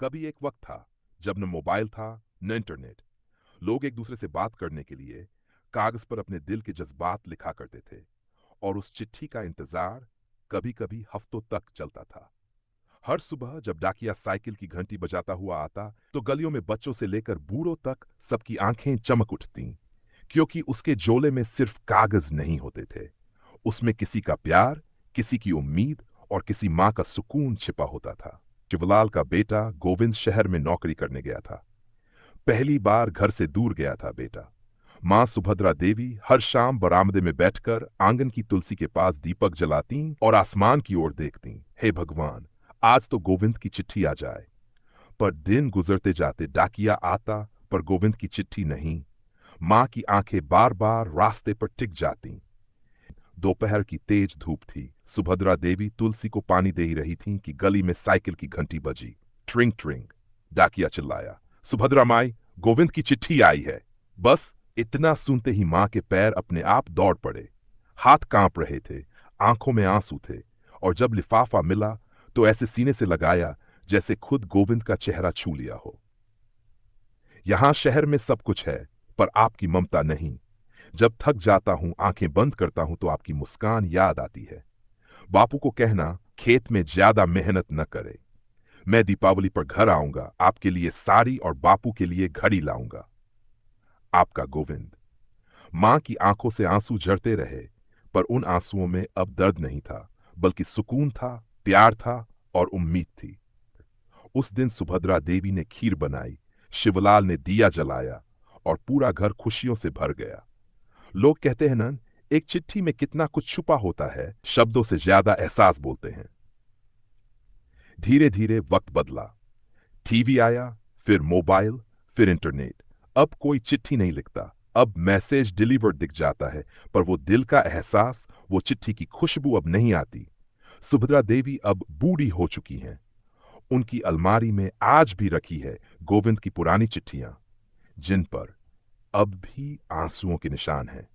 कभी एक वक्त था जब न मोबाइल था न इंटरनेट। लोग एक दूसरे से बात करने के लिए कागज पर अपने दिल के जज्बात लिखा करते थे, और उस चिट्ठी का इंतजार कभी कभी हफ्तों तक चलता था। हर सुबह जब डाकिया साइकिल की घंटी बजाता हुआ आता, तो गलियों में बच्चों से लेकर बूढ़ों तक सबकी आंखें चमक उठतीं, क्योंकि उसके झोले में सिर्फ कागज नहीं होते थे। उसमें किसी का प्यार, किसी की उम्मीद और किसी माँ का सुकून छिपा होता था। शिवलाल का बेटा गोविंद शहर में नौकरी करने गया था। पहली बार घर से दूर गया था बेटा। माँ सुभद्रा देवी हर शाम बरामदे में बैठकर आंगन की तुलसी के पास दीपक जलाती और आसमान की ओर देखती। हे भगवान, आज तो गोविंद की चिट्ठी आ जाए। पर दिन गुजरते जाते डाकिया आता, पर गोविंद की चिट्ठी नहीं। माँ की आंखें बार बार रास्ते पर टिक जाती। दोपहर की तेज धूप थी। सुभद्रा देवी तुलसी को पानी दे ही रही थी कि गली में साइकिल की घंटी बजी। ट्रिंग ट्रिंग। डाकिया चिल्लाया, सुभद्रा माई, गोविंद की चिट्ठी आई है। बस इतना सुनते ही मां के पैर अपने आप दौड़ पड़े। हाथ कांप रहे थे, आंखों में आंसू थे, और जब लिफाफा मिला तो ऐसे सीने से लगाया जैसे खुद गोविंद का चेहरा छू लिया हो। यहां शहर में सब कुछ है, पर आपकी ममता नहीं। जब थक जाता हूं, आंखें बंद करता हूं तो आपकी मुस्कान याद आती है। बापू को कहना खेत में ज्यादा मेहनत न करे। मैं दीपावली पर घर आऊंगा, आपके लिए साड़ी और बापू के लिए घड़ी लाऊंगा। आपका गोविंद। मां की आंखों से आंसू झरते रहे, पर उन आंसुओं में अब दर्द नहीं था, बल्कि सुकून था, प्यार था और उम्मीद थी। उस दिन सुभद्रा देवी ने खीर बनाई, शिवलाल ने दिया जलाया, और पूरा घर खुशियों से भर गया। लोग कहते हैं ना, एक चिट्ठी में कितना कुछ छुपा होता है, शब्दों से ज्यादा एहसास बोलते हैं। धीरे धीरे वक्त बदला। टीवी आया, फिर मोबाइल, फिर इंटरनेट। अब कोई चिट्ठी नहीं लिखता, अब मैसेज डिलीवर्ड दिख जाता है, पर वो दिल का एहसास, वो चिट्ठी की खुशबू अब नहीं आती। सुभद्रा देवी अब बूढ़ी हो चुकी हैं। उनकी अलमारी में आज भी रखी है गोविंद की पुरानी चिट्ठियां, जिन पर अब भी आंसुओं के निशान हैं।